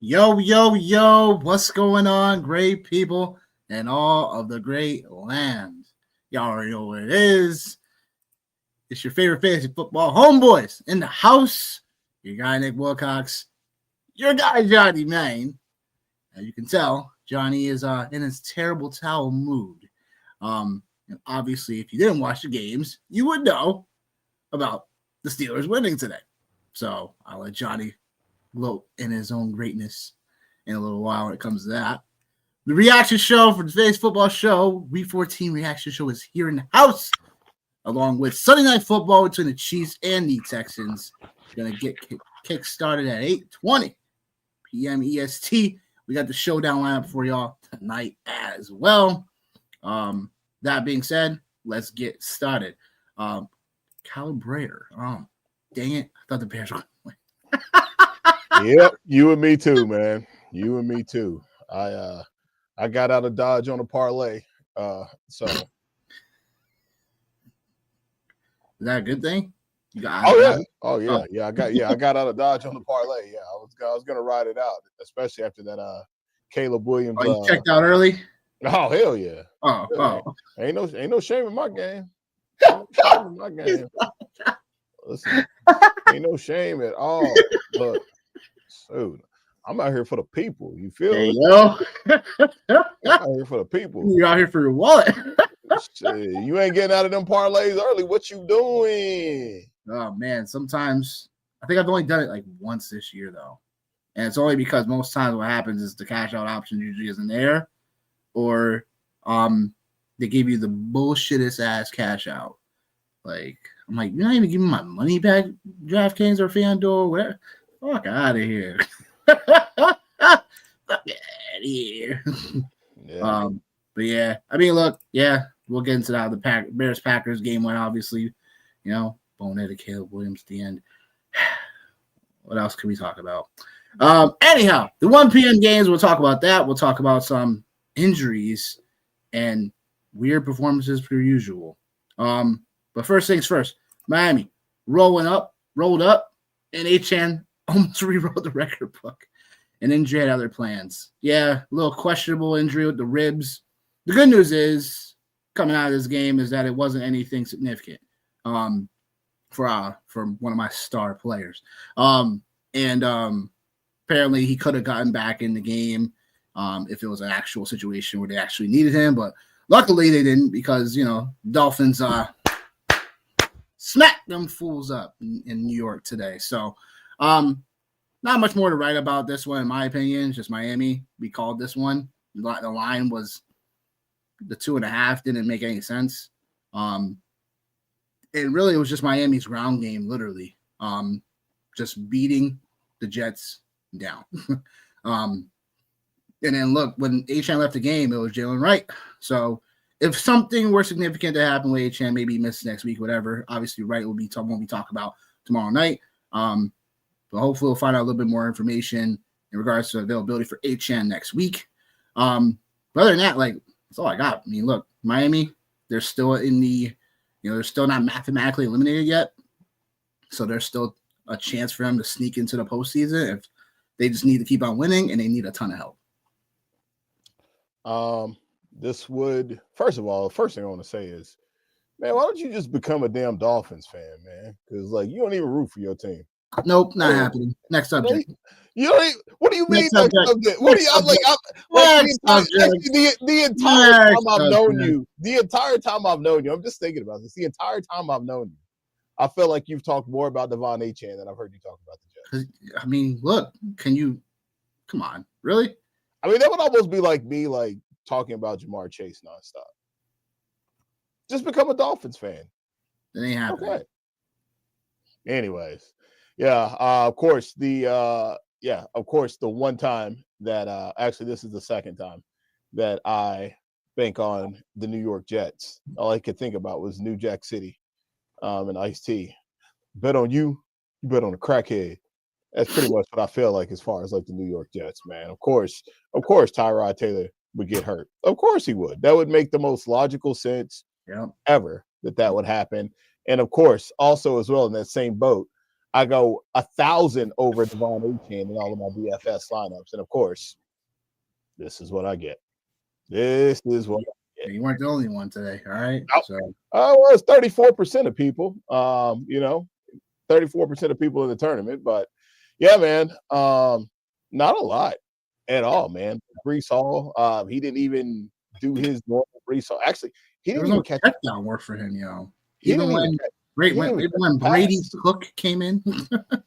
Yo, yo, yo, what's going on, great people and all of the great land? Y'all already know what it is. It's your favorite fantasy football homeboys in the house. Your guy, Nick Wilcox. Your guy, Johnny Main. As you can tell, Johnny is in his terrible towel mood. And obviously, if you didn't watch the games, you would know about the Steelers winning today. So I'll let Johnny gloat in his own greatness in a little while when it comes to that. The reaction show for today's football show, Week 14 reaction show, is here in the house, along with Sunday Night Football between the Chiefs and the Texans. It's going to get kick started at 8:20 p.m. EST. We got the showdown lineup for y'all tonight as well. That being said, let's get started. Calibrator. Oh, dang it. I thought the Bears were going to win. Yep, you and me too, man. You and me too. I got out of Dodge on a parlay. So is that a good thing? Oh yeah. I got out of Dodge on the parlay. Yeah, I was gonna ride it out, especially after that Caleb Williams. Oh, you checked out early? Oh hell yeah. Ain't no shame in my game. Listen, ain't no shame at all. Look, dude, I'm out here for the people. You feel me? Yo. I'm out here for the people. You're out here for your wallet. Shit, you ain't getting out of them parlays early. What you doing? Oh man, sometimes I think I've only done it like once this year though, and it's only because most times what happens is the cash out option usually isn't there, or they give you the bullshitest ass cash out. Like I'm like, you're not even giving my money back, DraftKings or FanDuel, or whatever. Fuck out of here. Fuck out of here. Yeah. But yeah, I mean, look, yeah, we'll get into that. The Bears-Packers game went obviously, boneheaded Caleb Williams at the end. What else can we talk about? Anyhow, the 1 p.m. games, we'll talk about that. We'll talk about some injuries and weird performances per usual. But first things first, Miami rolled up, and Achane almost rewrote the record book. And injury had other plans. Yeah, a little questionable injury with the ribs. The good news is, coming out of this game, is that it wasn't anything significant for one of my star players. Apparently he could have gotten back in the game if it was an actual situation where they actually needed him. But luckily they didn't because, Dolphins smacked them fools up in New York today. So not much more to write about this one, in my opinion. It's just Miami. We called this one. The line was the 2.5 didn't make any sense. It really was just Miami's ground game, literally. Just beating the Jets down. And then look, when Achane left the game, it was Jalen Wright. So if something were significant to happen with Achane, maybe he missed next week, whatever. Obviously, Wright won't be talked about tomorrow night. But hopefully we'll find out a little bit more information in regards to availability for Achane next week. But other than that, that's all I got. I mean, look, Miami, they're still in the, they're still not mathematically eliminated yet. So there's still a chance for them to sneak into the postseason if they just need to keep on winning and they need a ton of help. This would, first of all, the first thing I want to say is, man, why don't you just become a damn Dolphins fan, man? Because, you don't even root for your team. Nope, not happening. Next subject. You don't even, what do you mean next subject? What do you the entire time I've known you? The entire time I've known you, I'm just thinking about this. The entire time I've known you, I feel like you've talked more about Devon Achane than I've heard you talk about the Jets. I mean, look, come on, really? I mean, that would almost be like me, talking about Jamar Chase nonstop. Just become a Dolphins fan. It ain't happening. Okay. Anyways, yeah, of course the one time that actually this is the second time that I bank on the New York Jets. All I could think about was New Jack City and Ice-T. Bet on you bet on a crackhead. That's pretty much what I feel like as far as the New York Jets, man. Of course, Tyrod Taylor would get hurt. Of course he would. That would make the most logical sense ever that would happen. And of course, also as well in that same boat, I go 1,000 over Devon Achane in all of my DFS lineups, and of course, this is what I get. This is what You weren't the only one today, all right? Nope. So well, it's 34% of people. 34% of people in the tournament, but yeah, man, not a lot at all, man. Brees Hall, he didn't even do his normal Brees Hall. Actually, he there didn't was even no catch. touchdown work for him, yo. He Even didn't even when catch. even when Brady pass. Cook came in, He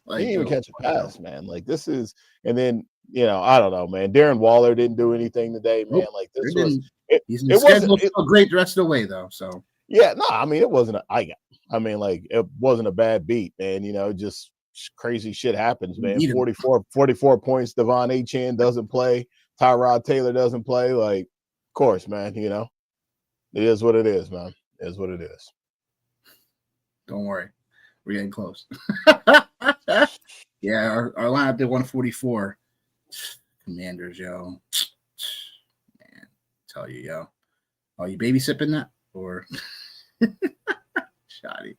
like didn't even yo, catch a pass, man. Like this is, and then I don't know, man. Darren Waller didn't do anything today, man. nope, Like this they was didn't. it. He's in It wasn't. schedule still great the rest of the way though. So Yeah, no, I mean it wasn't. I mean, like it wasn't a bad beat, man. Just crazy shit happens, man. Beat him. 44 points. Devon Achane doesn't play. Tyrod Taylor doesn't play. Like, of course, man. It is what it is, man. It is what it is. Don't worry, we're getting close. Yeah, our lineup did 144. Commanders, yo. Man, tell you, yo. Are you baby sipping that or shoddy?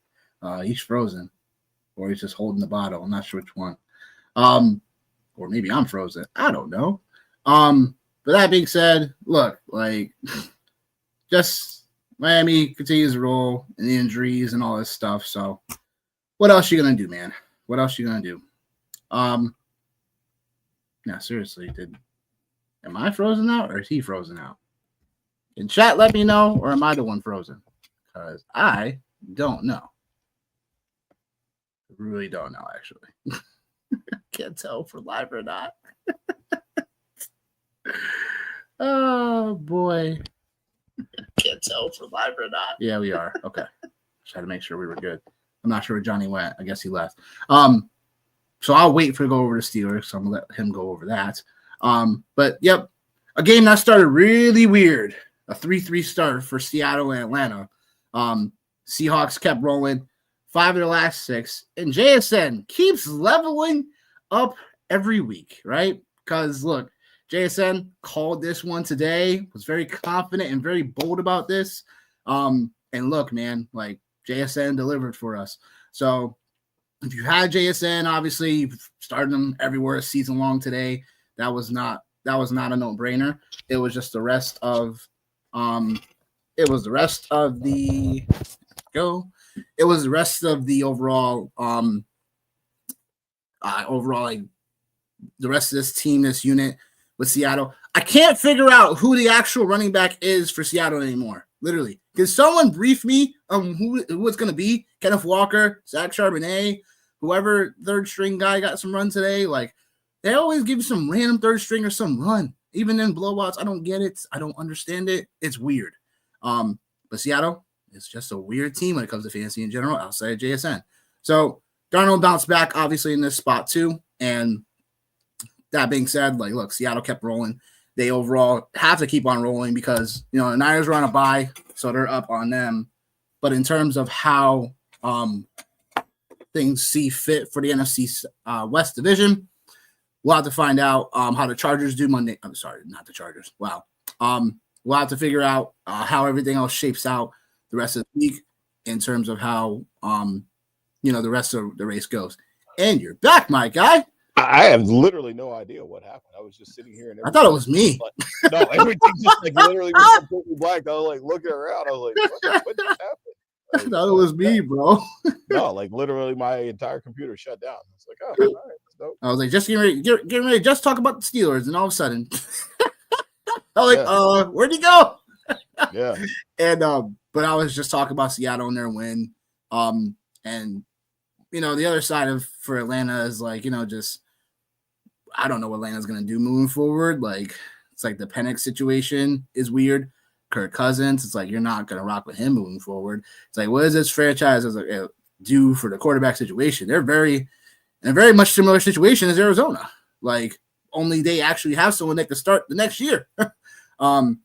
He's frozen, or he's just holding the bottle. I'm not sure which one. Or maybe I'm frozen. I don't know. But that being said, look, like, just Miami continues to roll and the injuries and all this stuff. So, what else you gonna do, man? What else you gonna do? No, seriously, am I frozen out or is he frozen out? In chat, let me know, or am I the one frozen? Because I don't know. Really don't know, actually. Can't tell if we're live or not. Oh boy. Can't tell if we're live or not. Yeah, we are. Okay. Try to make sure we were good. I'm not sure where Johnny went. I guess he left. So I'll wait for to go over the Steelers. So I'm gonna let him go over that. But yep, a game that started really weird. A 3-3 start for Seattle and Atlanta. Seahawks kept rolling 5 of their last 6, and JSN keeps leveling up every week, right? Because look, JSN called this one today, was very confident and very bold about this. And look, man, like JSN delivered for us. So if you had JSN, obviously you've started him everywhere season long today. That was not a no-brainer. It was just the rest of the overall like the rest of this team, this unit with Seattle. I can't figure out who the actual running back is for Seattle anymore. Literally. Can someone brief me on who it's going to be? Kenneth Walker, Zach Charbonnet, whoever third string guy got some run today. Like, they always give you some random third string or some run. Even in blowouts, I don't get it. I don't understand it. It's weird. But Seattle is just a weird team when it comes to fantasy in general outside of JSN. So Darnold bounced back, obviously, in this spot too. And that being said, like, look, Seattle kept rolling. They overall have to keep on rolling because, the Niners were on a bye, so they're up on them. But in terms of how things see fit for the NFC West division, we'll have to find out how the Chargers do Monday. I'm sorry, not the Chargers. Wow. We'll have to figure out how everything else shapes out the rest of the week in terms of how, the rest of the race goes. And you're back, my guy. I have literally no idea what happened. I was just sitting here and I thought it was me. No, everything just like literally was completely blank. I was like looking around. I was like, what just happened? I thought it was me, bro. No, like literally my entire computer shut down. It's like, oh, all right, that's dope. I was like, just getting ready, just talk about the Steelers, and all of a sudden, I was like, where'd he go? Yeah. And but I was just talking about Seattle and their win. And the other side for Atlanta is like, just I don't know what Atlanta's gonna do moving forward. Like, it's like the Penix situation is weird. Kirk Cousins, it's like you're not gonna rock with him moving forward. It's like, what is this franchise do for the quarterback situation? They're in a very much similar situation as Arizona. Like, only they actually have someone that can start the next year. What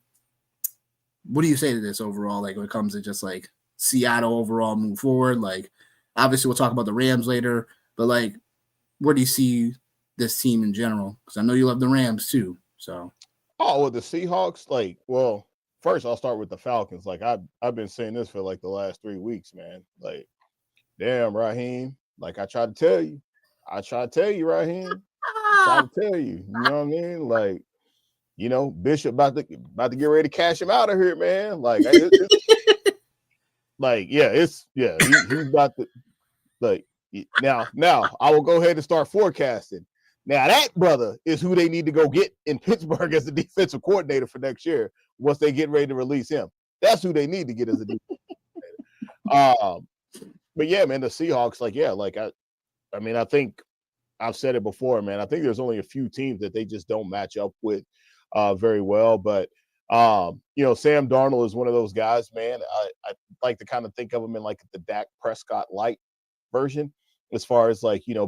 do you say to this overall? Like, when it comes to just like Seattle overall move forward, like obviously we'll talk about the Rams later, but like, where do you see this team in general? Because I know you love the Rams too. So, well, the Seahawks, like, well, first I'll start with the Falcons. Like, I've been saying this for like the last 3 weeks, man. Like, damn, Raheem, Like I try to tell you. I try to tell you right here. Try to tell you. You know what I mean? Like, Bishop about to get ready to cash him out of here, man. Like he's about to like now I will go ahead and start forecasting. Now that brother is who they need to go get in Pittsburgh as the defensive coordinator for next year once they get ready to release him. That's who they need to get as a defensive coordinator. But yeah, man, the Seahawks, I think I've said it before, man. I think there's only a few teams that they just don't match up with very well. But Sam Darnold is one of those guys, man. I like to kind of think of him in like the Dak Prescott light version, as far as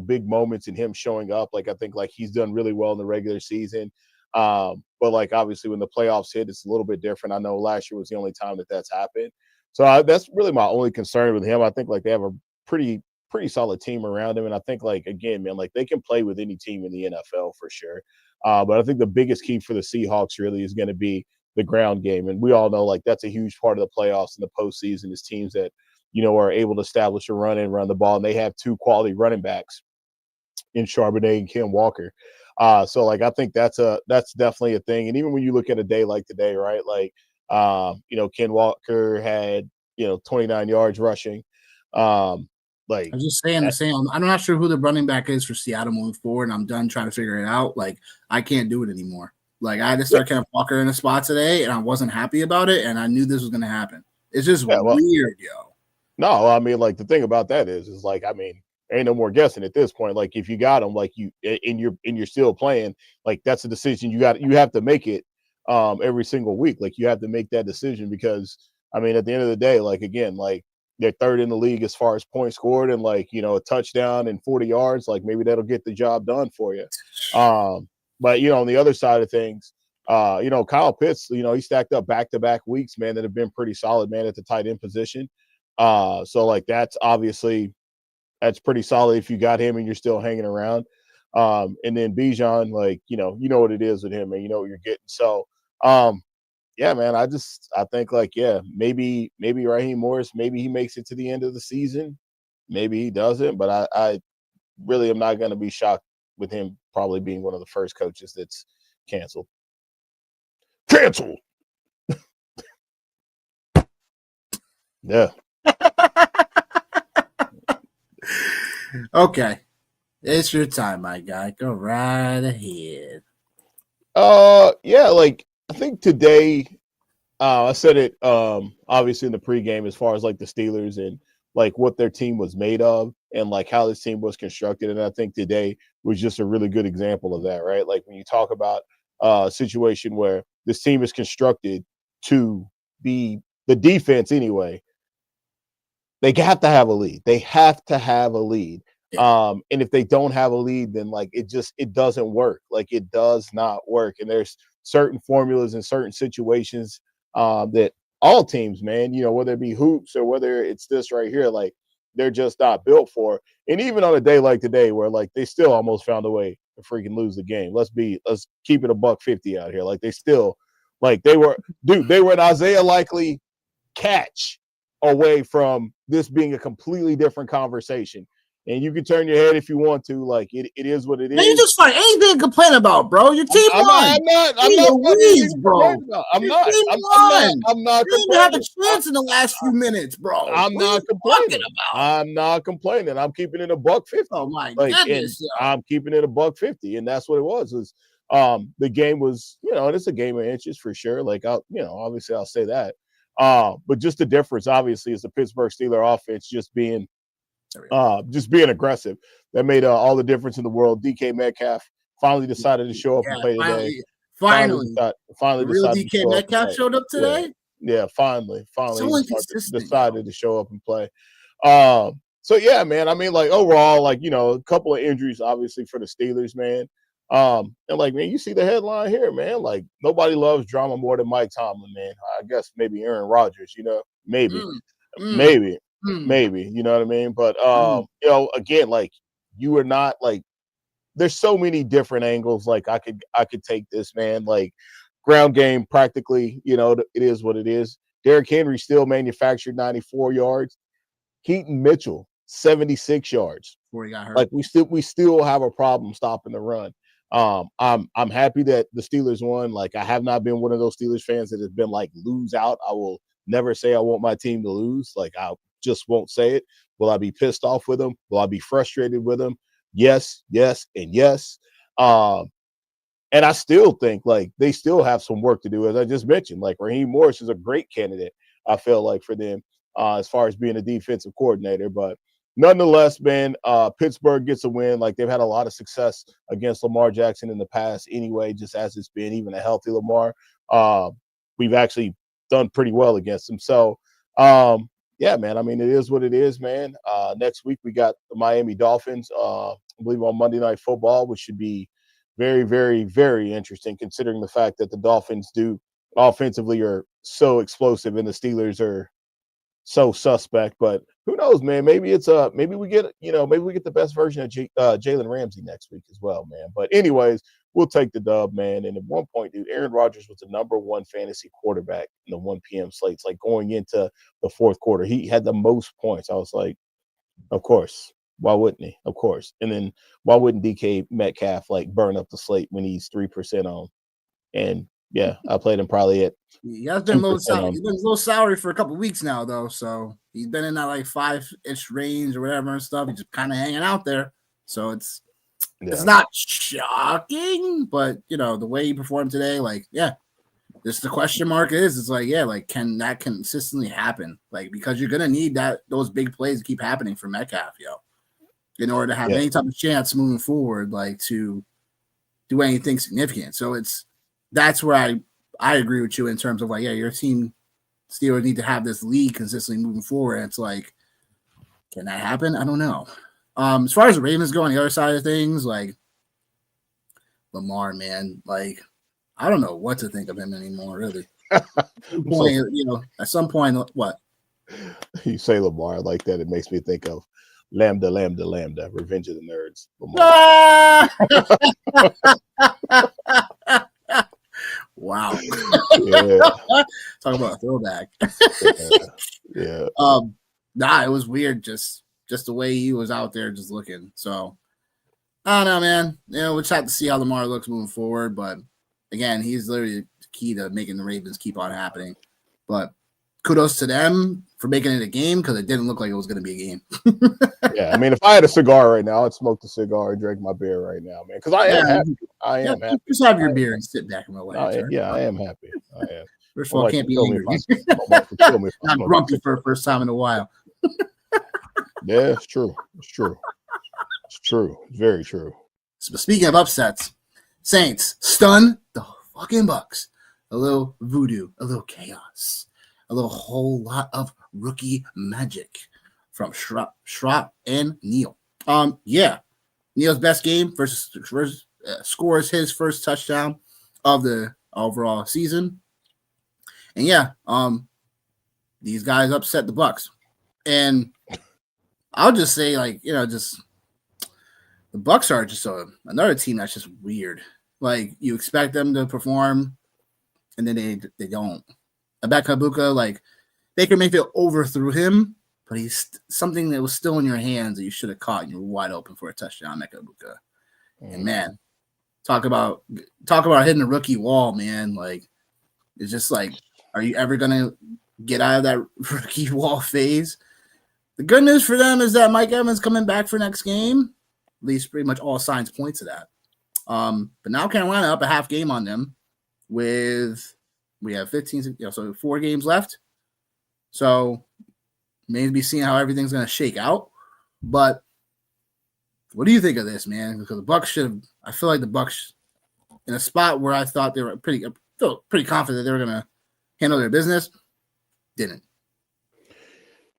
big moments and him showing up. Like I think like he's done really well in the regular season. But like obviously when the playoffs hit, it's a little bit different. I know last year was the only time that's happened. So that's really my only concern with him. I think like they have a pretty solid team around him. And I think like, again, man, like they can play with any team in the NFL for sure. But I think the biggest key for the Seahawks really is going to be the ground game. And we all know like that's a huge part of the playoffs and the postseason is teams that, are able to establish a run and run the ball. And they have two quality running backs in Charbonnet and Ken Walker. So like, I think that's definitely a thing. And even when you look at a day like today, right? Like, Ken Walker had, 29 yards rushing. I'm just saying the same. I'm not sure who the running back is for Seattle moving forward, and I'm done trying to figure it out. Like, I can't do it anymore. Like, I had to start Ken Walker in a spot today, and I wasn't happy about it, and I knew this was going to happen. It's just weird, yo. No, I mean, like the thing about that is like, I mean, ain't no more guessing at this point. Like, if you got him, like you're still playing, like that's a decision you have to make it every single week. Like, you have to make that decision because, I mean, at the end of the day, like again, like they're third in the league as far as points scored, and like a touchdown and 40 yards, like maybe that'll get the job done for you. But on the other side of things, Kyle Pitts, he stacked up back-to-back weeks, man, that have been pretty solid, man, at the tight end position. So like that's pretty solid if you got him and you're still hanging around. And then Bijan, like, you know what it is with him, and you know what you're getting. So yeah, man, I think like, yeah, maybe Raheem Morris, maybe he makes it to the end of the season. Maybe he doesn't, but I really am not going to be shocked with him probably being one of the first coaches that's canceled. Canceled. Yeah. Okay. It's your time, my guy. Go right ahead. Yeah, like I think today, I said it obviously in the pregame as far as like the Steelers and like what their team was made of and like how this team was constructed. And I think today was just a really good example of that, right? Like when you talk about a situation where this team is constructed to be the defense anyway, they have to have a lead. They have to have a lead. And if they don't have a lead, then like it doesn't work. Like it does not work. And there's certain formulas in certain situations that all teams, man, whether it be hoops or whether it's this right here, like they're just not built for. And even on a day like today, where like they still almost found a way to freaking lose the game. Let's keep it $150 out here. Like they still, like they were an Isaiah Likely catch away from this being a completely different conversation. And you can turn your head if you want to. Like it is what it is. Man, you just find anything to complain about, bro. Your team won. I'm not bro. I'm not You didn't have a chance in the last few minutes, bro. I'm not complaining. I'm not complaining. I'm keeping it $150. Oh my goodness. I'm keeping it $150, and that's what it was. The game was, and it's a game of inches for sure. Like obviously I'll say that. But just the difference, obviously, is the Pittsburgh Steelers offense just being aggressive. That made all the difference in the world. DK Metcalf finally decided to show up and play today. Finally the real DK Metcalf showed up today. Yeah, finally decided to show up and play. So yeah, man. I mean, like overall, like a couple of injuries, obviously for the Steelers, man. And like, man, you see the headline here, man. Like nobody loves drama more than Mike Tomlin, man. I guess maybe Aaron Rodgers, maybe. Maybe, you know what I mean? But again, like you are not like there's so many different angles. Like I could take this, man. Like ground game practically, it is what it is. Derrick Henry still manufactured 94 yards. Keaton Mitchell 76 yards. before he got hurt. Like we still have a problem stopping the run. I'm happy that the Steelers won. Like, I have not been one of those Steelers fans that has been like lose out. I will never say I want my team to lose. Like, I just won't say it. Will I be pissed off with them? Will I be frustrated with them? Yes, yes, and yes. And I still think like they still have some work to do, as I just mentioned. Like, Raheem Morris is a great candidate, I feel like, for them as far as being a defensive coordinator. But nonetheless, man, Pittsburgh gets a win. Like, they've had a lot of success against Lamar Jackson in the past anyway, just as it's been even a healthy Lamar. We've actually done pretty well against them. So, yeah, man, I mean, it is what it is, man. Next week, we got the Miami Dolphins, I believe on Monday Night Football, which should be very, very, very interesting, considering the fact that the Dolphins do offensively are so explosive and the Steelers are so suspect. But who knows, man? Maybe it's maybe we get the best version of Jalen Ramsey next week as well, man. But anyways, we'll take the dub, man. And at one point, dude, Aaron Rodgers was the #1 fantasy quarterback in the 1 p.m. slates. Like, going into the fourth quarter, he had the most points. I was like, of course. Why wouldn't he? Of course. And then why wouldn't DK Metcalf like burn up the slate when he's 3% on? And yeah, I played him probably at. He has been low salary. He's been low salary for a couple of weeks now, though. So he's been in that like 5-ish range or whatever and stuff. He's just kind of hanging out there. So it's not shocking, but the way he performed today, like, yeah. This the question mark is, it's like, yeah, like, can that consistently happen? Like, because you're gonna need those big plays to keep happening for Metcalf, in order to have any type of chance moving forward, like, to do anything significant. So that's where I agree with you in terms of like, yeah, your team Steelers need to have this lead consistently moving forward. And it's like, can that happen? I don't know. As far as the Ravens go on the other side of things, like, Lamar, man, like, I don't know what to think of him anymore, really. At some point, what? You say Lamar like that, it makes me think of Lambda, Lambda, Lambda, Revenge of the Nerds. Wow. Yeah. Talk about a throwback. Yeah. It was weird, just the way he was out there just looking. So I don't know, man. We'll just have to see how Lamar looks moving forward. But again, he's literally the key to making the Ravens keep on happening. But kudos to them for making it a game, because it didn't look like it was going to be a game. Yeah, I mean, if I had a cigar right now, I'd smoke the cigar and drink my beer right now, man, because I am happy. I am happy. Just have your beer and sit back and relax. I am happy. I am. First of all, can't be angry. Not grumpy for the first time in a while. Yeah, it's true. It's true. It's true. It's very true. So speaking of upsets, Saints stun the fucking Bucks. A little voodoo, a little chaos, a little whole lot of rookie magic from Schropp and Neal. Neal's best game versus scores his first touchdown of the overall season. And these guys upset the Bucks. And I'll just say, like, just the Bucks are just another team that's just weird. Like, you expect them to perform, and then they don't. Emeka Egbuka, like, Baker Mayfield overthrew him, but he's something that was still in your hands that you should have caught, and you were wide open for a touchdown, Emeka Egbuka. And man, talk about hitting a rookie wall, man. Like, it's just like, are you ever gonna get out of that rookie wall phase? The good news for them is that Mike Evans coming back for next game. At least pretty much all signs point to that. But now Carolina up a half game on them we have 15, so 4 games left. So maybe seeing how everything's going to shake out. But what do you think of this, man? Because the Bucks I feel like the Bucks, in a spot where I thought they were pretty confident they were going to handle their business, didn't.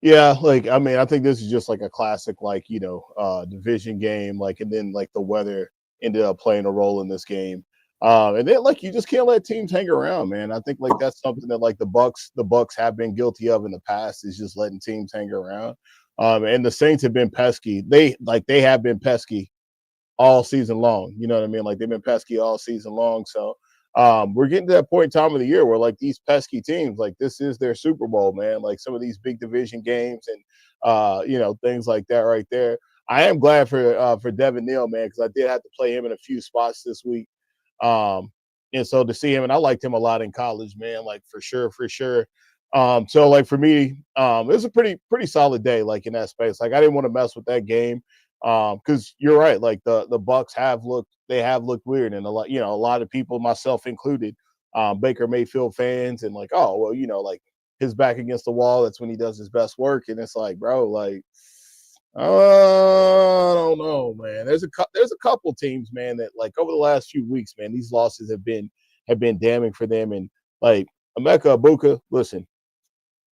Yeah, like, I mean, I think this is just like a classic, like, division game, like, and then like the weather ended up playing a role in this game. And then, like, you just can't let teams hang around, man. I think, like, that's something that, like, the Bucks have been guilty of in the past, is just letting teams hang around. And the Saints have been pesky. They have been pesky all season long. You know what I mean? Like, they've been pesky all season long. So we're getting to that point in time of the year where like these pesky teams, like this is their Super Bowl, man. Like some of these big division games and things like that right there. I am glad for Devin Neal, man, because I did have to play him in a few spots this week. And so to see him, and I liked him a lot in college, man, like for sure, for sure. So like for me, it was a pretty solid day, like in that space. Like I didn't want to mess with that game. Because you're right, like the Bucks have looked weird, and a lot of people, myself included, Baker Mayfield fans, and like, oh well, like his back against the wall, that's when he does his best work, and it's like, bro, like, I don't know, man. There's a couple teams, man, that like over the last few weeks, man, these losses have been damning for them, and like Emeka Ibuka, listen,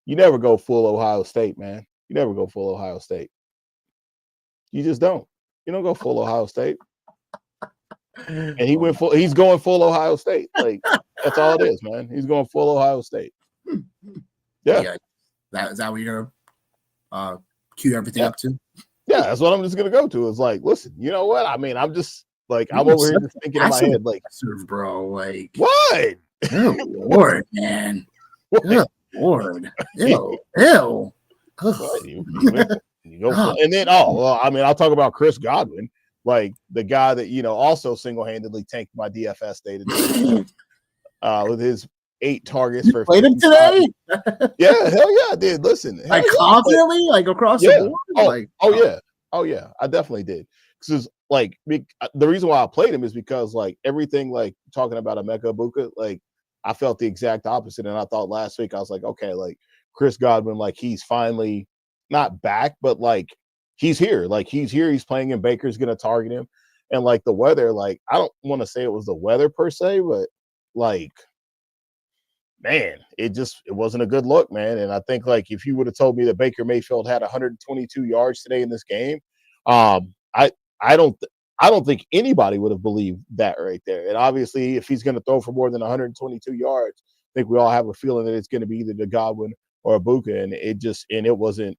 you never go full Ohio State, man. You never go full Ohio State. You just don't. You don't go full Ohio State. And he's going full Ohio State. Like that's all it is, man. He's going full Ohio State. Yeah. Is that what you're gonna cue everything up to? Yeah, that's what I'm just gonna go to. It's like, listen, you know what? I mean, I'm just like I'm over here just thinking in my head, like, bro, like what? Oh Lord, man. Good Lord. Ew. Ew. You go and then I mean, I'll talk about Chris Godwin, like the guy that also single-handedly tanked my DFS day today with his 8 targets for. Played him today? Yeah, hell yeah, I did. Listen, like confidently, like across the board. Yeah, I definitely did. Because like the reason why I played him is because like everything like talking about Emeka Ibuka, like I felt the exact opposite, and I thought last week I was like, okay, like Chris Godwin, like he's finally not back, but like he's here. Like he's here. He's playing, and Baker's gonna target him. And like the weather, like I don't want to say it was the weather per se, but like, man, it wasn't a good look, man. And I think like if you would have told me that Baker Mayfield had 122 yards today in this game, I don't think anybody would have believed that right there. And obviously, if he's going to throw for more than 122 yards, I think we all have a feeling that it's going to be either the Godwin or Ibuka, and it wasn't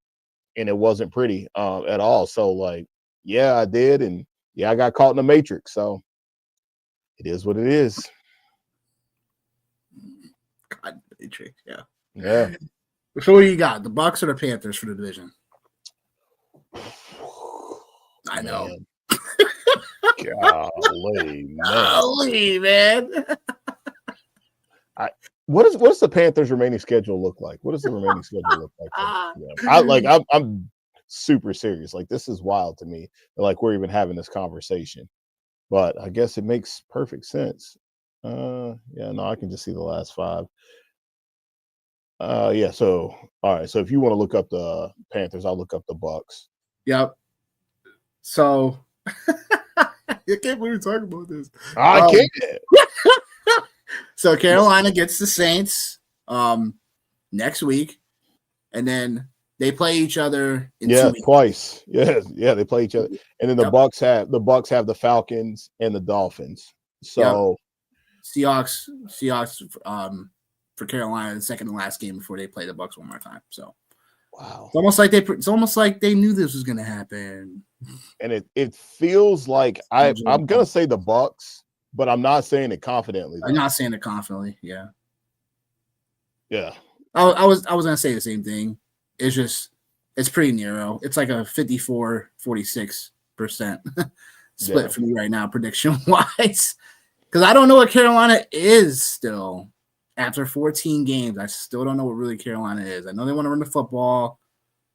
pretty at all. So like, yeah, I did, and yeah, I got caught in the matrix. So it is what it is. God, matrix, yeah. Yeah. So what do you got? The Bucks or the Panthers for the division? I know. Golly, man. What's the Panthers' remaining schedule look like? What does the remaining schedule look like? I'm super serious. Like this is wild to me. Like we're even having this conversation, but I guess it makes perfect sense. I can just see the last 5. Yeah. So all right. So if you want to look up the Panthers, I'll look up the Bucks. Yep. So I can't believe we're talking about this. I can't. So Carolina gets the Saints next week, and then they play each other in 2 weeks. Twice. Yeah, they play each other. And then the Bucks have the Falcons and the Dolphins. So Seahawks for Carolina, the second and last game before they play the Bucks one more time. So wow. It's almost like they knew this was gonna happen. And it feels like I'm gonna say the Bucks, but I'm not saying it confidently. I'm not saying it confidently. Yeah. Yeah. I was gonna say the same thing. It's pretty narrow. It's like a 54-46% split for me right now, prediction wise. Because I don't know what Carolina is still after 14 games. I still don't know what really Carolina is. I know they want to run the football.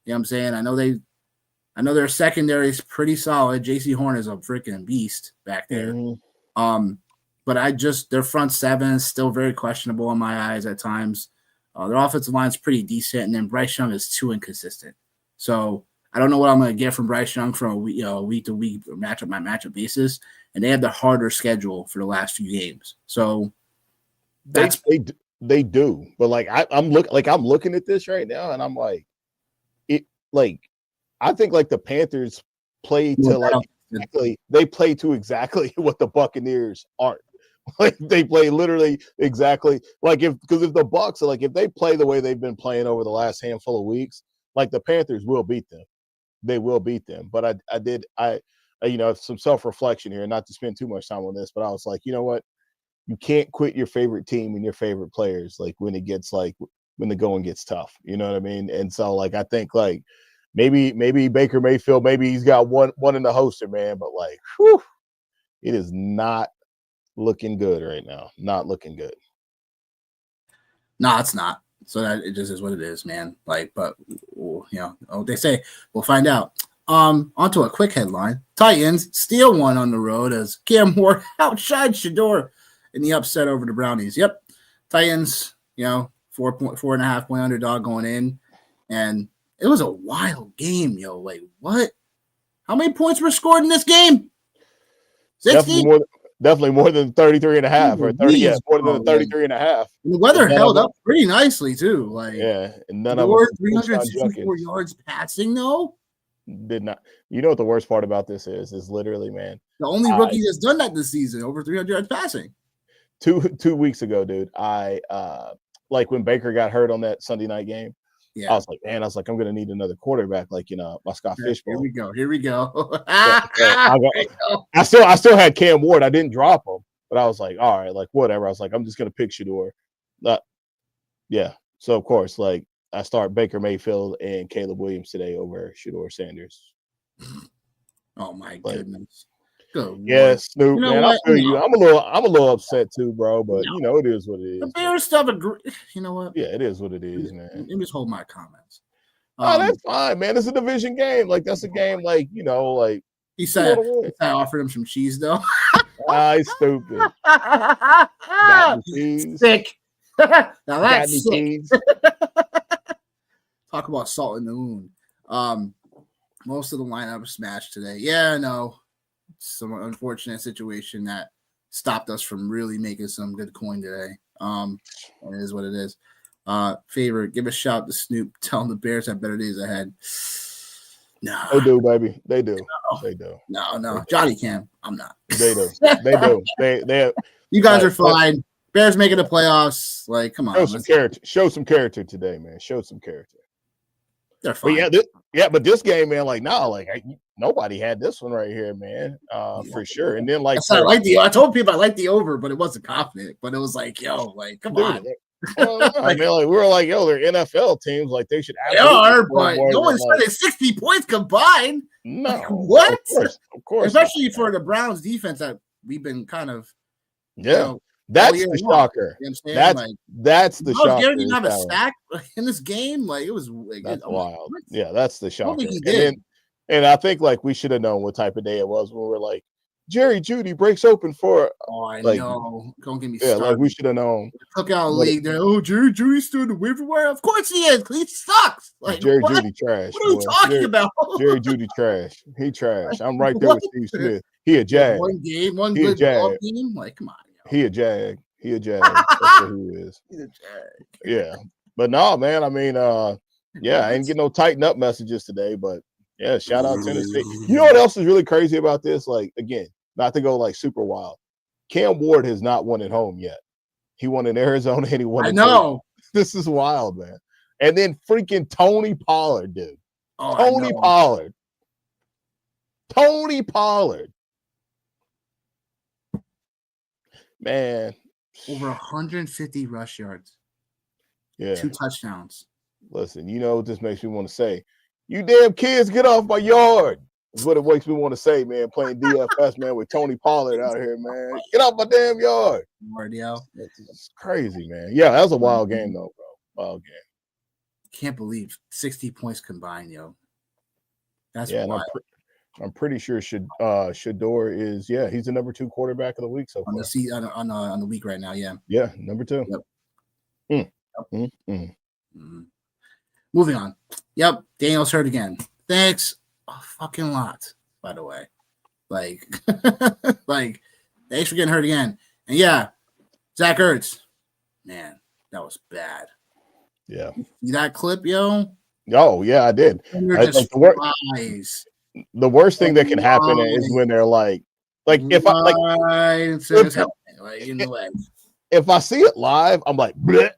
You know what I'm saying? I know their secondary is pretty solid. JC Horn is a freaking beast back there. Mm-hmm. But their front seven is still very questionable in my eyes at times. Their offensive line is pretty decent, and then Bryce Young is too inconsistent. So I don't know what I'm going to get from Bryce Young from a week to week matchup basis, and they have the harder schedule for the last few games. So they do, but like I'm looking at this right now, and I'm like, I think like the Panthers play to they play to exactly what the Buccaneers aren't. Like they play literally exactly like if the Bucks are like if they play the way they've been playing over the last handful of weeks, like the Panthers will beat them. They will beat them. But I did some self-reflection here, not to spend too much time on this, but I was like, you know what? you can't quit your favorite team and your favorite players like when it gets like when the going gets tough. You know what I mean? And so like I think like maybe Baker Mayfield, maybe he's got one in the holster, man, but like whew, it is not looking good right now. Not looking good. No, it's not. So that it just is what it is, man. Like, but they say we'll find out. Onto a quick headline. Titans steal one on the road as Cam Ward outshined Shador in the upset over the Brownies. Yep. Titans, 4.5 point underdog going in. And it was a wild game, yo. Like, what? How many points were scored in this game? 60? Definitely more than 33 and a half or 30. Yeah, more than 33 and a half. And the weather held up pretty nicely, too. Like, yeah, and none of them 364 yards passing, though. Did not. You know what the worst part about this is literally, man. The only rookie that's done that this season, over 300 yards passing. 2 weeks ago, dude, I like when Baker got hurt on that Sunday night game. Yeah, I was like, man, I'm gonna need another quarterback, like my Scott Fishbowl. Here we go. I still had Cam Ward. I didn't drop him, but I was like, all right, like whatever. I was like, I'm just gonna pick Shador. Yeah. So of course, like I start Baker Mayfield and Caleb Williams today over Shador Sanders. Oh my goodness. Good yes, Snoop, man. I feel you. I'm a little upset too, bro. But it is what it is. The Bears stuff agree. You know what? Yeah, it is what it is, man. Let me just hold my comments. Oh, that's fine, man. It's a division game. Like that's a game. Like like he said. I offered him some cheese though. He's stupid. Got cheese. Sick. Now that's sick. Talk about salt in the wound. Most of the lineup smashed today. Yeah, I know. Some unfortunate situation that stopped us from really making some good coin today. It is what it is. Favor, give a shout to Snoop. Tell him the Bears have better days ahead. No, they do, baby. They do. No. They do. No. Johnny can. I'm not. They do. They do. They. You guys are fine. Bears making the playoffs. Like, come on. Show some character. Show some character today, man. Show some character. They're fine. But but this game, man, like nobody had this one right here, man, for sure. And then I told people I like the over, but it wasn't confident. But it was like, come on. I mean, like we were like, they're NFL teams, like they should. They are, but no one's spending 60 points combined. No, like, what? Of course, especially for the Browns defense that we've been kind of, that's the shocker. You understand? That's the shocker. Gary didn't have a sack in this game. Like it was that's wild. Yeah, that's the shocker. He did. And I think like we should have known what type of day it was when we were like, Jerry Jeudy breaks open for. Oh, I know. Don't get me started. Yeah, like we should have known. Cookout league. Jerry Jeudy's still in the waiver wire. Of course he is. He sucks. Like Jerry Jeudy trash. What are you talking about? Jerry Jeudy trash. He trash. I'm right there with Steve Smith. He a Jag. One game, one good ball team. Like come on. He a Jag. He a Jag. That's what he is. He's a Jag. Yeah. But no, man. I mean, I ain't getting no tighten up messages today, but yeah, shout out Tennessee. You know what else is really crazy about this? Like, again, not to go like super wild. Cam Ward has not won at home yet. He won in Arizona and he won. I know. This is wild, man. And then freaking Tony Pollard, dude. Oh, Tony Pollard. Tony Pollard. Man. Over 150 rush yards. Yeah. 2 touchdowns. Listen, you know what this makes me want to say? You damn kids, get off my yard. Is what it makes me want to say, man. Playing DFS, man, with Tony Pollard out here, man. Get off my damn yard. It's crazy, man. Yeah, that was a wild game, though, bro. Wild game. Can't believe 60 points combined, yo. That's wild. I'm pretty sure Shador is, he's the number 2 quarterback of the week so far. On the week right now, yeah. Yeah, number 2. Yep. Moving on. Yep, Daniel's hurt again. Thanks a fucking lot, by the way. Like, thanks for getting hurt again. And Zach Ertz. Man, that was bad. Yeah. See that clip, yo? Oh, yeah, I did. The worst thing that can happen is when they're like if I see it live, I'm like, bleh.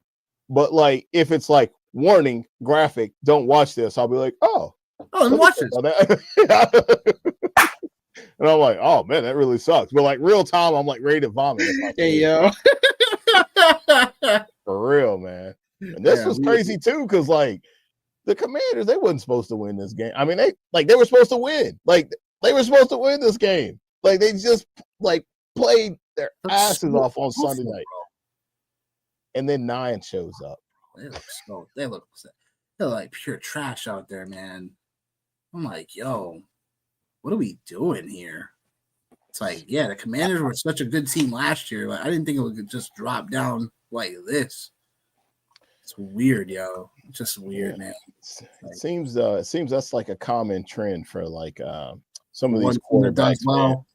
But like if it's like warning graphic, don't watch this, I'll be like, let me watch this. And I'm like, oh man, that really sucks. But like real time, I'm like ready to vomit if I Hey see yo. it. For real, man. And this Yeah, was crazy too, because like the Commanders, they wasn't supposed to win this game. I mean, they were supposed to win. Like they were supposed to win this game. Like they just like played their asses off on Sunday night. And then 9 shows up. They look they're like pure trash out there, man. I'm like, yo, what are we doing here? It's like, yeah, the Commanders were such a good team last year. Like, I didn't think it would just drop down like this. It's weird, yo. It's just weird, man. It seems that's like a common trend for like some of these One that does quarterbacks. well.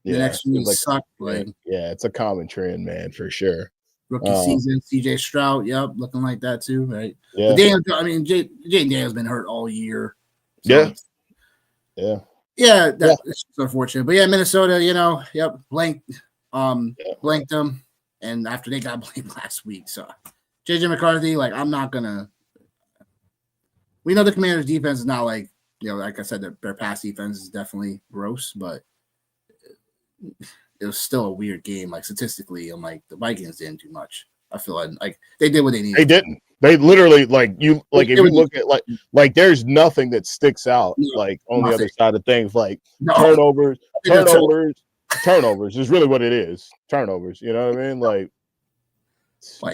Yeah, the next week like, suck. Like yeah, it's a common trend, man, for sure. Rookie season, CJ Stroud, yep, looking like that too, right? Yeah. But Daniel, I mean, Jay Daniel's been hurt all year. So yeah. It's unfortunate. But yeah, Minnesota, blanked them, and after they got blamed last week. So JJ McCarthy, like, I'm not gonna. We know the Commanders' defense is not like, like I said, their pass defense is definitely gross, but it was still a weird game. Like statistically, I'm like the Vikings didn't do much. I feel like they did what they needed. They didn't. They literally if you look at like there's nothing that sticks out like on the other side of things, like turnovers is really what it is. Turnovers, you know what I mean? Like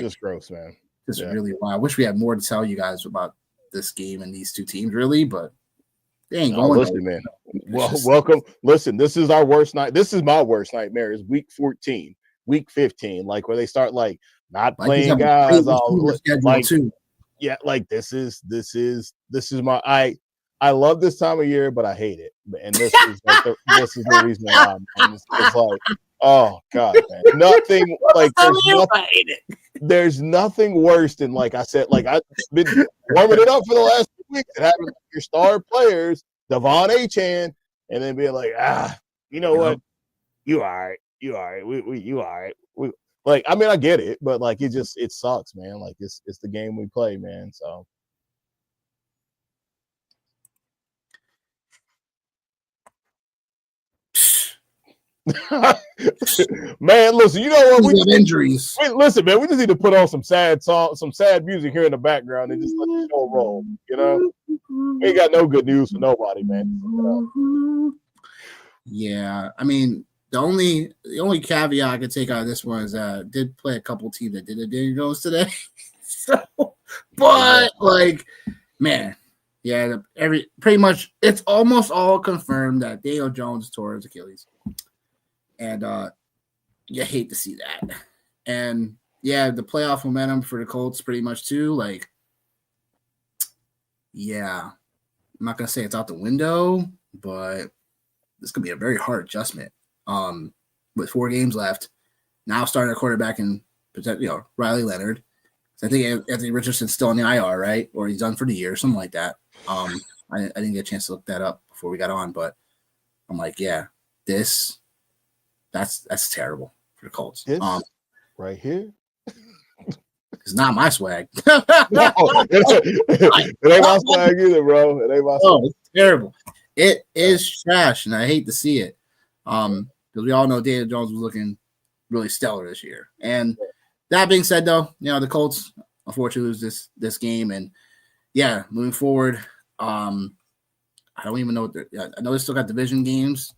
just gross, man. Just really wild. I wish we had more to tell you guys about this game and these two teams, really, but they ain't going. Listen, man. Well, welcome. Listen, this is our worst night. This is my worst nightmare. Is week 14, week 15, like where they start like not playing guys all like too. Yeah, like this is my I love this time of year, but I hate it. And this is like this is the reason why it's like, oh god, man. Nothing like there's nothing worse than, like I said, like I've been warming it up for the last 2 weeks and having your star players, Devon Achane, and then being like, you know what? You all right. You all right. You all right. Like, I mean, I get it, but like it sucks, man. Like it's the game we play, man. So man, listen, you know what? We got injuries. Listen, man, we just need to put on some sad music here in the background and just let the show roll. You know, we ain't got no good news for nobody, man. Yeah, I mean, the only caveat I could take out of this one is did play a couple teams that didn't Daniel Jones today. Like, man, yeah, pretty much it's almost all confirmed that Daniel Jones tore his Achilles. And you hate to see that. And yeah, the playoff momentum for the Colts pretty much too. Like, yeah, I'm not gonna say it's out the window, but this could be a very hard adjustment. With 4 games left, now starting a quarterback and Riley Leonard. I think Anthony Richardson's still on the IR, right? Or he's done for the year, something like that. I didn't get a chance to look that up before we got on, but I'm like, yeah, that's terrible for the Colts. This right here. It's not my swag. It ain't my swag either, bro. It ain't my swag. It's terrible. It is trash, and I hate to see it. Because we all know Daniel Jones was looking really stellar this year. And that being said, though, the Colts unfortunately lose this game, and yeah, moving forward, I don't even know I know they still got division games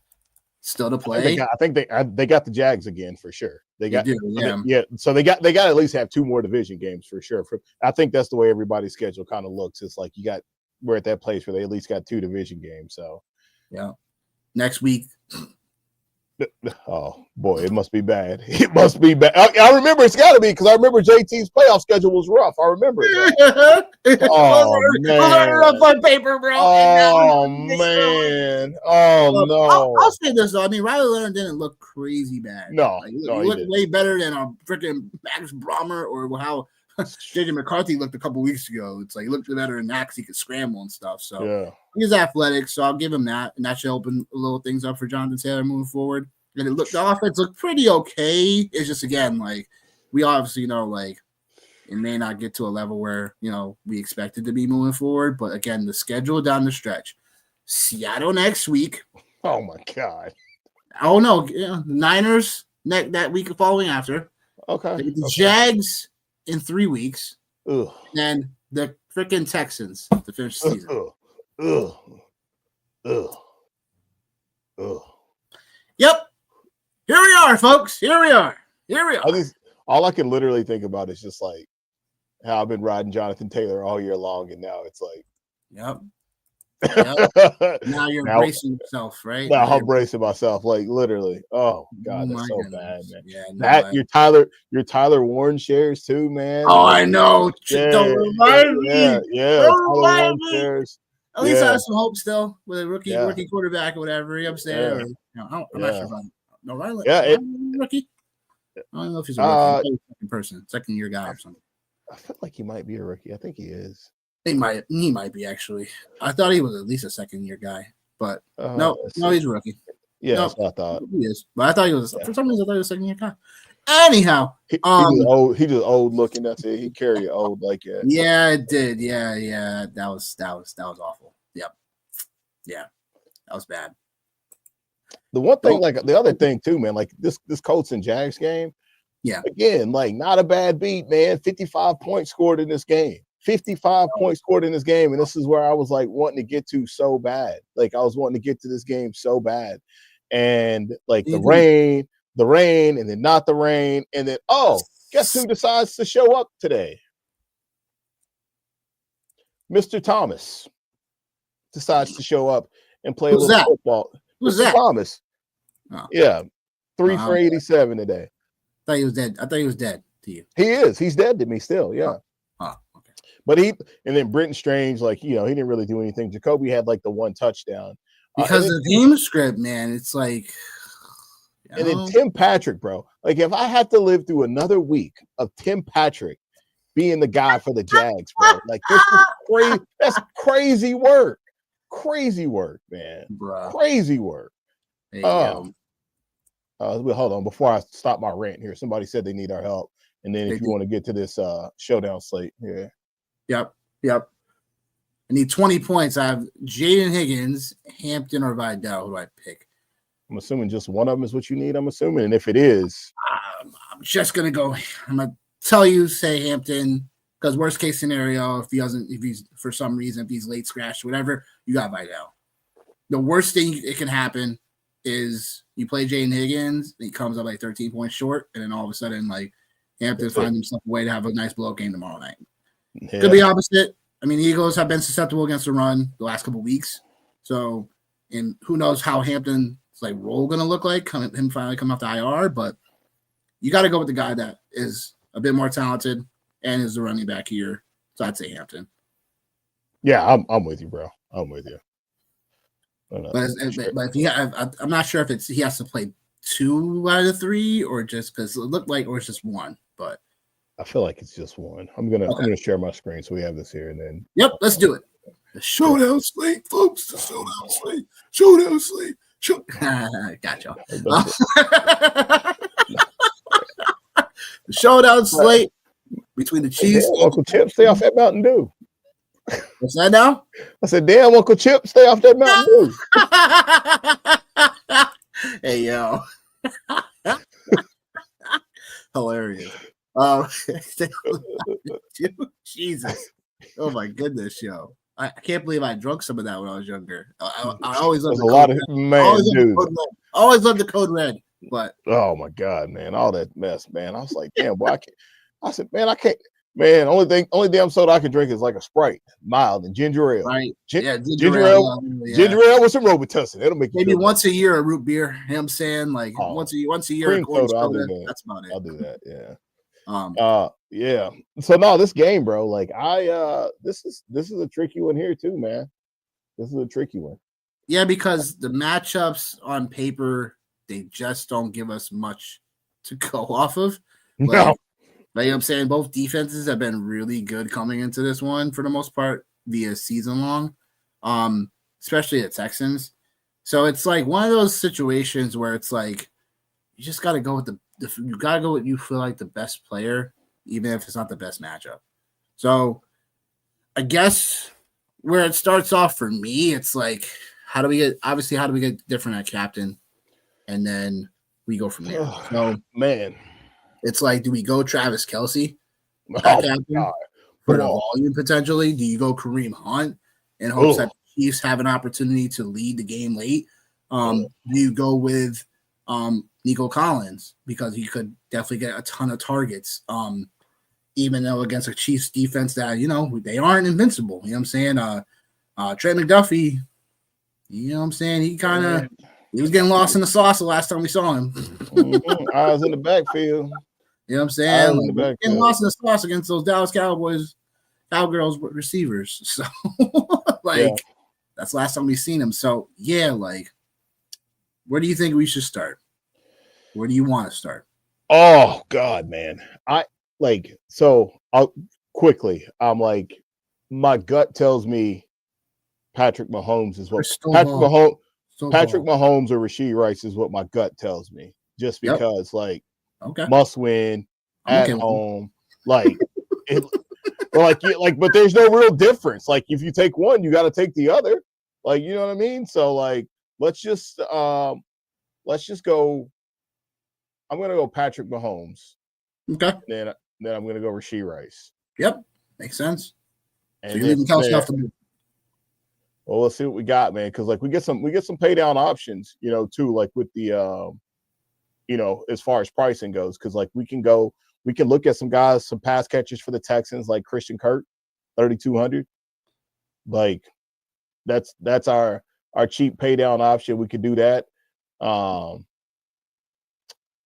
still to play. I think they got the Jags again for sure. They do, yeah. Yeah, so they got to at least have 2 more division games for sure. I think that's the way everybody's schedule kind of looks. It's like we're at that place where they at least got 2 division games. So yeah, next week. Oh boy, it must be bad. It must be bad. I remember it's got to be, because I remember JT's playoff schedule was rough. I remember it. Oh man, rough on paper, bro. Oh man. Oh no. I'll say this though. I mean, Riley Leonard didn't look crazy bad. No, he looked way better than a freaking Max Brommer or how JJ McCarthy looked a couple weeks ago. It's like he looked better than Max. He could scramble and stuff. So yeah. He's athletic, so I'll give him that, and that should open a little things up for Jonathan Taylor moving forward. And the offense looked pretty okay. It's just, again, like, we obviously know, like, it may not get to a level where, we expect it to be moving forward. But, again, the schedule down the stretch. Seattle next week. Oh, my God. Oh no, Niners that week following after. Okay. They get the Okay. Jags in 3 weeks. Ugh. And the freaking Texans to finish the season. Ugh. Ugh. Ugh. Ugh. Yep. Here we are, folks. Here we are. All I can literally think about is just like how I've been riding Jonathan Taylor all year long, and now it's like, Yep. now you're bracing yourself, right? Now I'm bracing myself, like literally. Oh God, that's so bad, man. Yeah, your Tyler Warren shares too, man. Oh, I know. Yeah, Don't remind me. Yeah. Don't remind me. Shares. At least I have some hope still with a rookie quarterback or whatever. You know what I'm saying? I'm not sure if I'm rookie. I don't know if he's a rookie. Second person, second year guy or something. I feel like he might be a rookie. I think he is. He might be actually. I thought he was at least a second year guy, but no, he's a rookie. Yeah, that's what I thought. He is, but I thought he was for some reason. I thought he was a second year guy. Anyhow, he just old looking. That's it. He carry old like that. Yeah, it did. Yeah. That was awful. Yep. Yeah, that was bad. The one thing, like the other thing too, man, like this Colts and Jags game. Yeah. Again, like not a bad beat, man. 55 points scored in this game. 55 points scored in this game, and this is where I was like wanting to get to so bad. Like I was wanting to get to this game so bad, and like the rain, and then not the rain, and then guess who decides to show up today? Mr. Thomas decides to show up and play a little football. Who's Mr. that? Thomas. Oh. Yeah, 3 for 87 today. I thought he was dead. I thought he was dead to you. He is. He's dead to me still. Yeah. Oh, okay. But and then Britton Strange, like, he didn't really do anything. Jacoby had like the one touchdown. Because the game script, man, it's like. And then Tim Patrick, bro. Like, if I had to live through another week of Tim Patrick being the guy for the Jags, bro, like, this is crazy. That's crazy work. Crazy work, man. Bro. Crazy work. There you go. Hold on. Before I stop my rant here, somebody said they need our help. And then if you want to get to this showdown slate here. Yep. I need 20 points. I have Jaden Higgins, Hampton, or Vidal. Who do I pick? I'm assuming just one of them is what you need. I'm assuming. And if it is, I'm just going to go. I'm going to tell you, say Hampton, because worst case scenario, if he's for some reason, if he's late scratched, whatever, you got Vidal. The worst thing it can happen is you play Jaden Higgins, he comes up like 13 points short, and then all of a sudden, like, Hampton finds himself a way to have a nice blowout game tomorrow night. Yeah. Could be opposite. I mean, the Eagles have been susceptible against the run the last couple of weeks. So, and who knows how Hampton's like role going to look like, him finally coming off the IR, but you got to go with the guy that is a bit more talented and is the running back here. So I'd say Hampton. Yeah, I'm with you, bro. I'm with you. But I'm not sure if he has to play 2 out of the 3 or just because it looked like, or it's just 1, but I feel like it's just 1. I'm gonna share my screen so we have this here, and then let's do it. The showdown slate, folks. The showdown slate. Gotcha. The showdown slate between the Chiefs. Damn, Uncle Chip, stay off that Mountain Dew. What's that now? I said, damn, Uncle Chip, stay off that Mountain Dew. Hey, yo. Hilarious. Jesus. Oh, my goodness, yo. I can't believe I drunk some of that when I was younger. I always loved always loved the Code Red, but oh my god, man, all that mess, man. I was like, damn, boy, I can't. I said, man, I can't. Man, only damn soda I can drink is like a Sprite, mild, and ginger ale. Right? Ginger ale with some Robitussin. It'll make you maybe once a year a root beer. You know what I'm saying? Like once a year. Cream soda, I'll do that. That's about it. I'll do that. Yeah. Yeah. So no, this game, bro, like this is a tricky one here too, man. This is a tricky one. Yeah, because the matchups on paper, they just don't give us much to go off of. No. You know what I'm saying? Both defenses have been really good coming into this one for the most part via season long. Especially the Texans. So it's like one of those situations where it's like you just gotta go with you gotta go with you feel like the best player, even if it's not the best matchup. So I guess where it starts off for me, it's like how do we get different at captain? and then we go from there. So Man, it's like, do we go Travis Kelce oh at my captain God, for come the on. volume potentially? Do you go Kareem Hunt in hopes that Oh, the Chiefs have an opportunity to lead the game late? Do you go with Nico Collins because he could definitely get a ton of targets? Even though against a Chiefs defense that, they aren't invincible. You know what I'm saying? Trey McDuffie, you know what I'm saying? He was getting lost in the sauce the last time we saw him. Eyes in the backfield. You know what I'm Eyes saying? in the Like, getting backfield. lost in the sauce against those Dallas Cowgirls receivers. So, Yeah. that's the last time we've seen him. So, yeah, where do you think we should start? Where do you want to start? Oh God, man. I'll quickly. I'm like, my gut tells me Patrick Mahomes is what Crystal Patrick ball. Mahomes Crystal Patrick ball. Mahomes or Rasheed Rice is what my gut tells me. Just Yep. because Okay. must win I'm at okay with it. home. But there's no real difference. Like if you take one, you got to take the other. Like, you know what I mean? So let's just go. I'm gonna go Patrick Mahomes. Okay. And then I'm gonna go Rasheed Rice. Yep. Makes sense. And so you're leaving Kelce off the board. Well, let's see what we got, man. Because we get some pay down options, too. Like with the as far as pricing goes, because we can look at some guys, some pass catchers for the Texans, like Christian Kirk, 3,200. Like that's our cheap pay down option. We could do that.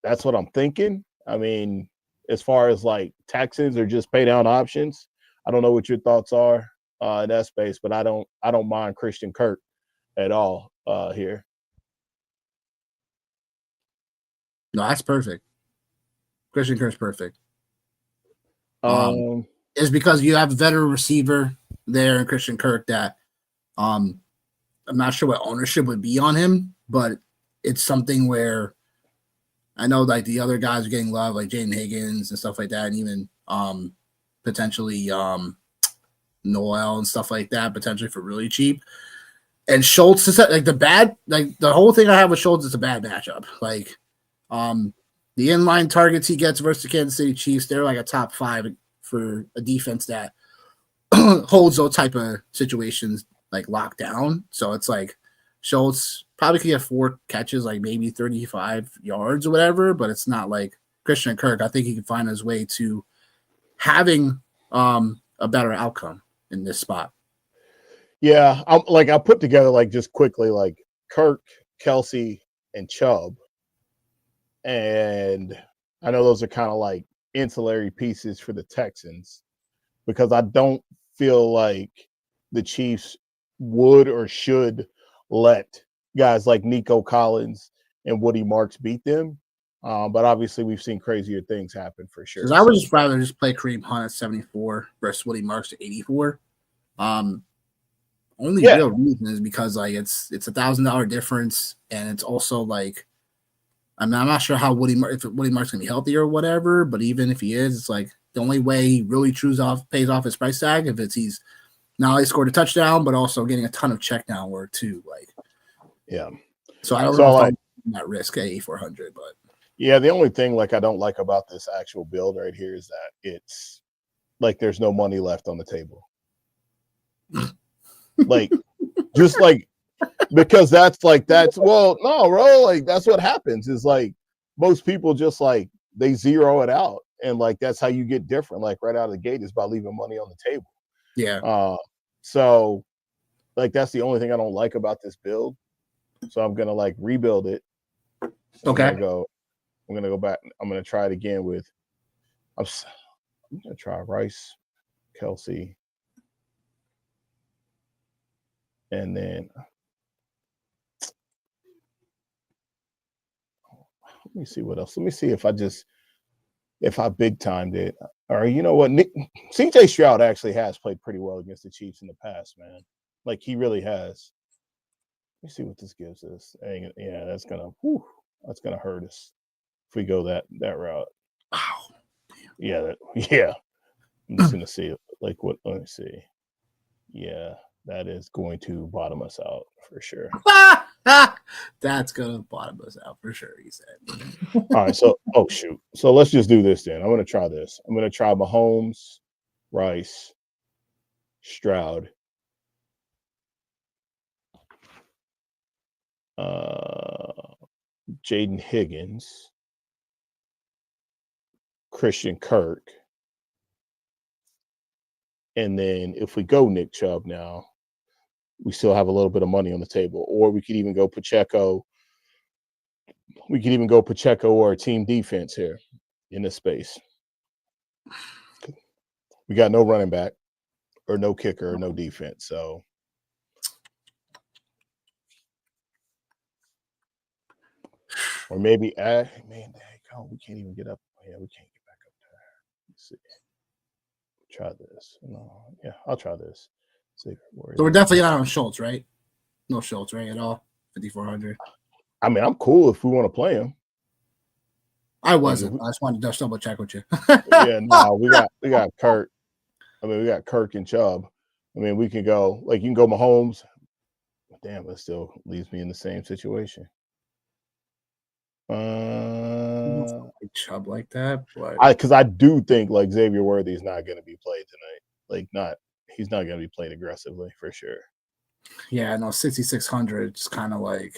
That's what I'm thinking. I mean, as far as Texans or just pay down options, I don't know what your thoughts are in that space, but I don't mind Christian Kirk at all here. No, that's perfect. Christian Kirk's perfect. Um, Is because you have a veteran receiver there in Christian Kirk that I'm not sure what ownership would be on him, but it's something where I know the other guys are getting love, like Jaden Higgins and stuff like that, and even potentially Noel and stuff like that, potentially for really cheap. And Schultz is the whole thing I have with Schultz is a bad matchup. The inline targets he gets versus the Kansas City Chiefs, they're like a top 5 for a defense that holds those type of situations locked down. So it's Schultz probably could get 4 catches, maybe 35 yards or whatever, but it's not like Christian Kirk. I think he can find his way to having a better outcome in this spot. Yeah, I put together just quickly Kirk, Kelce, and Chubb, and I know those are kind of ancillary pieces for the Texans because I don't feel like the Chiefs would or should let guys like Nico Collins and Woody Marks beat them. But obviously, we've seen crazier things happen for sure. Because I would just rather just play Kareem Hunt at 74 versus Woody Marks at 84. Only real reason is because it's $1,000 difference, and it's also I'm not sure how Woody Marks gonna be healthy or whatever. But even if he is, it's the only way he really pays off his price tag if he's not only scored a touchdown but also getting a ton of check down work too. Yeah. So I don't know if I'm that risk at 8,400, but yeah, the only thing I don't like about this actual build right here is that it's there's no money left on the table. Because that's well, no, bro, that's what happens is most people just they zero it out, and that's how you get different right out of the gate is by leaving money on the table. Yeah. So that's the only thing I don't like about this build. So I'm gonna rebuild it. So okay. I'm gonna go back. I'm gonna try it again with I'm gonna try Rice, Kelce, and then let me see what else. Let me see if I big timed it. Or you know what? CJ Stroud actually has played pretty well against the Chiefs in the past, man. He really has. Let me see what this gives us. Yeah, that's gonna hurt us if we go that route. Wow. Yeah, yeah. I'm just gonna see what. Let me see. Yeah. That is going to bottom us out for sure. That's gonna bottom us out for sure. He said. All right, so shoot. So let's just do this then. I'm gonna try this. I'm gonna try Mahomes, Rice, Stroud, Jaden Higgins, Christian Kirk, and then if we go Nick Chubb now, we still have a little bit of money on the table. Or we could even go Pacheco. We could even go Pacheco or team defense here in this space. We got no running back or no kicker or no defense. So or maybe man, we can't even get up. Yeah, we can't get back up there. Let's see. Try this. No, yeah, I'll try this. So we're definitely not on Schultz, right? No Schultz, right? At all. 5,400. I mean, I'm cool if we want to play him. I wasn't. I just wanted to double check with you. Yeah, no, we got Kirk. I mean, we got Kirk and Chubb. I mean, we can go like you can go Mahomes. Damn, it still leaves me in the same situation. Chubb like that, but because I do think like Xavier Worthy is not going to be played tonight. Like, he's not going to be played aggressively for sure. Yeah, no, 6,600. It's kind of like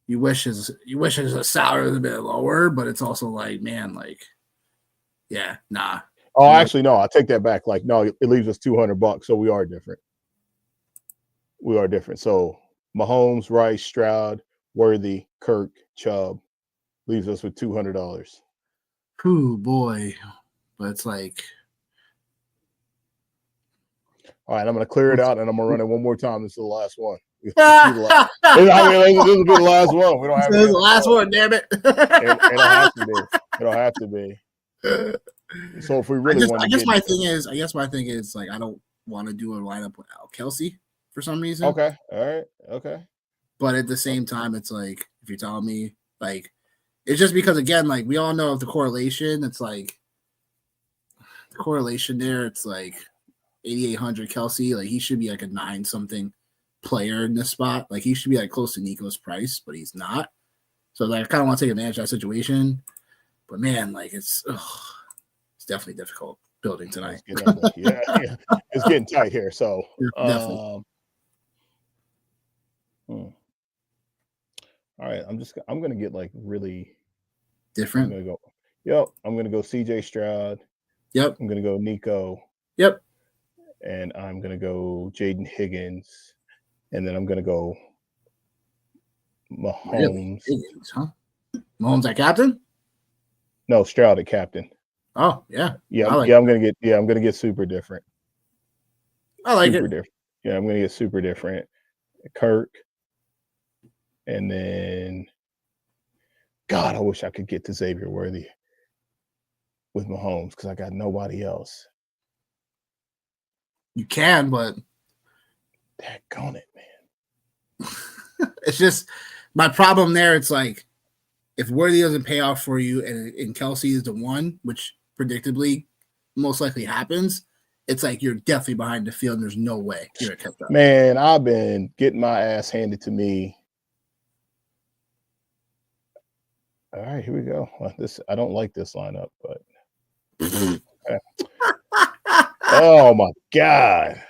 you wish his salary was a bit lower, but it's also like, man, like, yeah, nah. Oh, actually, no, I take that back. Like, no, it leaves us $200, so we are different. We are different. So Mahomes, Rice, Stroud, Worthy, Kirk, Chubb leaves us with $200. Ooh, boy. But it's like, all right, I'm going to clear it out, and I'm going to run it one more time. This is the last one. This will be the last one. We don't have this is the last one, damn it. It'll have to be. It'll have to be. So if we really want to, I guess my thing is like I don't want to do a lineup without Kelsey for some reason. Okay, all right, okay. But at the same time, it's like if you're telling me like it's just because again, like we all know the correlation. It's like the correlation there. It's like 8,800 Kelsey. Like he should be like a 9 something player in this spot. Like he should be like close to Nico's price, but he's not. So like I kind of want to take advantage of that situation. But man, like it's definitely difficult building tonight. Yeah, it's getting tight here. So definitely. All right, I'm gonna get like really different. I'm gonna go CJ Stroud. Yep. I'm gonna go Nico. Yep. And I'm gonna go Jaden Higgins, and then I'm gonna go Mahomes. Really? Higgins, huh? Mahomes at captain? No, Stroud at captain. Oh yeah. I'm gonna get super different. I like super it. Different. Yeah, I'm gonna get super different. Kirk, and then God, I wish I could get to Xavier Worthy with Mahomes because I got nobody else. You can, but daggone it, man. It's just my problem there. It's like if Worthy doesn't pay off for you and Kelsey is the one, which predictably most likely happens, it's like you're definitely behind the field and there's no way you're going to catch up. Man, I've been getting my ass handed to me. All right, here we go. I don't like this lineup, but okay. Oh my God.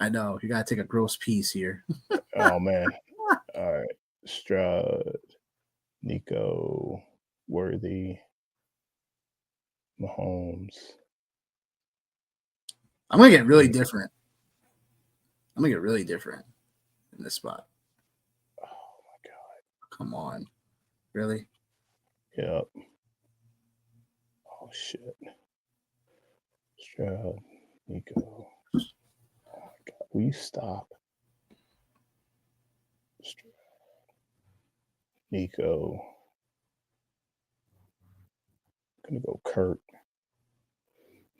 I know. You got to take a gross piece here. Oh man. All right. Stroud, Nico, Worthy, Mahomes. I'm going to get really different. in this spot. Oh my God. Come on. Really? Yep. Oh shit. Stroud, Nico. Oh my God. Will you stop? Stroud, Nico. I'm gonna go Kirk.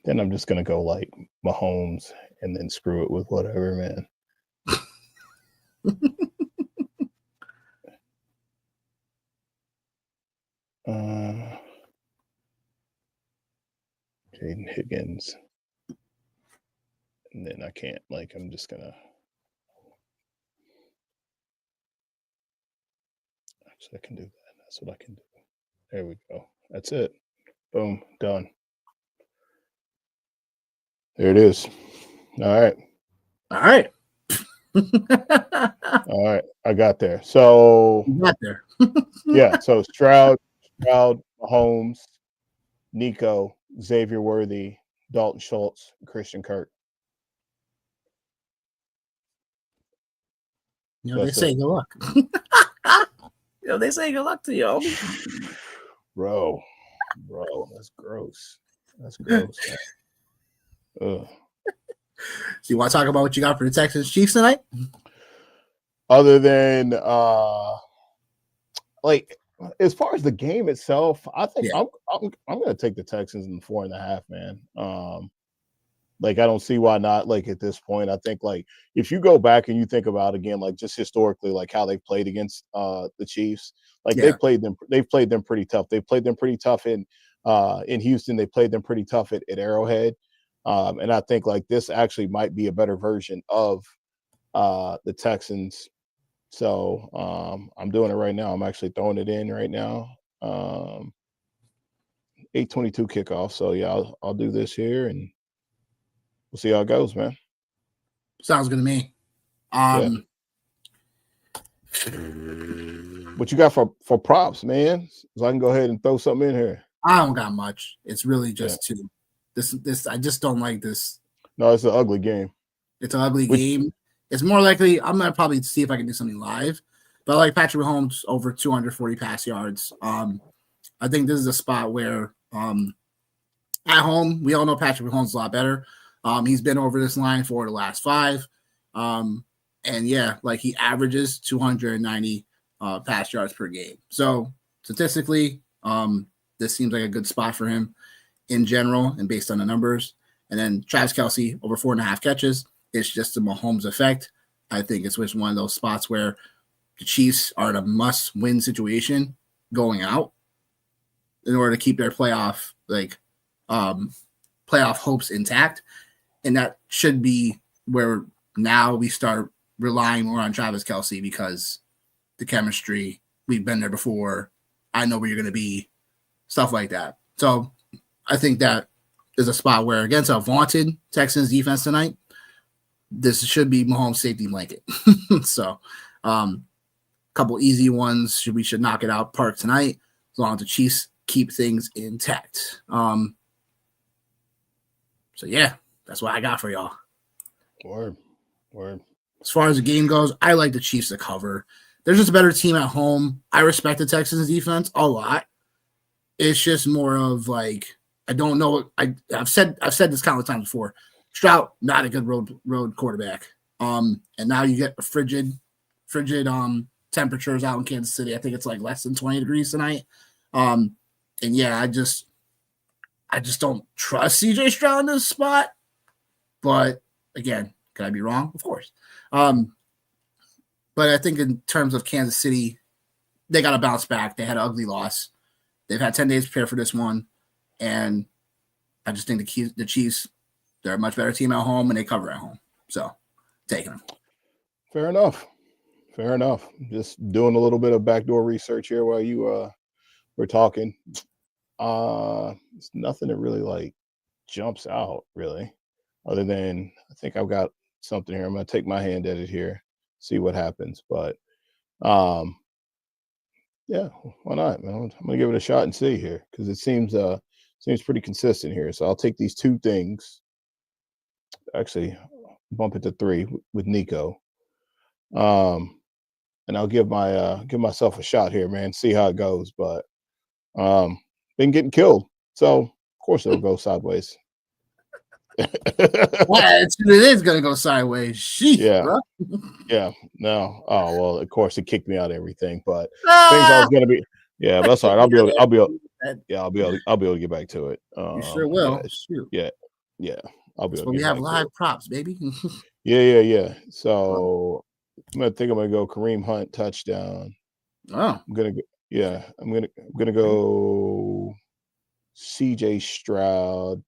Then I'm just gonna go like Mahomes and then screw it with whatever, man. Jaden Higgins. and then I can't. Like, I'm just gonna. Actually, I can do that. That's what I can do. There we go. That's it. Boom, done. There it is. All right. All right. All right. I got there. So You got there. yeah. So Stroud, Mahomes, Nico, Xavier Worthy, Dalton Schultz, Christian Kirk. You know, they That's say it. good luck. You know, they say good luck to you, homie. Bro, that's gross. That's gross. Ugh. So you want to talk about what you got for the Texans Chiefs tonight? Other than like as far as the game itself, I think Yeah. I'm gonna take the Texans in 4.5, man. Like I don't see why not. Like at this point, I think like if you go back and you think about again, like just historically, like how they've played against the Chiefs, like Yeah. they've played them pretty tough. They played them pretty tough in Houston. They played them pretty tough at Arrowhead. And I think like this actually might be a better version of the Texans. So I'm doing it right now. I'm actually throwing it in right now. 8:22 kickoff. So yeah, I'll do this here and we'll see how it goes, man. Sounds good to me. What you got for props, man? So I can go ahead and throw something in here. I don't got much. It's really just two. This I just don't like this. No, it's an ugly game. It's an ugly game. It's more likely I'm gonna probably see if I can do something live. But I like Patrick Mahomes over 240 pass yards. I think this is a spot where at home, we all know Patrick Mahomes a lot better. He's been over this line for the last 5. And yeah, like he averages 290 pass yards per game. So statistically, this seems like a good spot for him in general and based on the numbers. And then Travis Kelce over 4.5 catches. It's just a Mahomes effect. I think it's just one of those spots where the Chiefs are in a must-win situation going out in order to keep their playoff hopes intact. And that should be where now we start relying more on Travis Kelce because the chemistry, we've been there before. I know where you're going to be, stuff like that. So I think that is a spot where against a vaunted Texans defense tonight, this should be Mahomes' safety blanket. So couple easy ones. We should knock it out park tonight as long as the Chiefs keep things intact. So yeah, that's what I got for y'all. Word. As far as the game goes, I like the Chiefs to cover. They're just a better team at home. I respect the Texans defense a lot. It's just more of like I don't know. I've said this countless times before. Stroud, not a good road quarterback. And now you get a frigid temperatures out in Kansas City. I think it's like less than 20 degrees tonight. And yeah, I just don't trust CJ Stroud in this spot. But again, could I be wrong? Of course. But I think in terms of Kansas City, they got to bounce back. They had an ugly loss. They've had 10 days to prepare for this one. And I just think the Chiefs, they're a much better team at home and they cover at home. So taking them. Fair enough. Just doing a little bit of backdoor research here while you were talking. It's nothing that really like jumps out really, other than I think I've got something here. I'm gonna take my hand at it here, see what happens. But yeah, why not, man? I'm gonna give it a shot and see here because it seems pretty consistent here. So I'll take these two things. Actually, bump it to 3 with Nico. And I'll give myself a shot here, man. See how it goes. But been getting killed, so of course it'll go sideways. It is gonna go sideways. Sheesh, Yeah, bro. yeah. No, oh well. Of course, it kicked me out of everything, but things I was gonna be. Yeah, but that's all right. I'll be able to get back to it. You sure will. Shoot. Yeah. I'll be able to we get have back live to props, baby. Yeah. So I think I'm gonna go Kareem Hunt touchdown. Oh, I'm gonna go CJ Stroud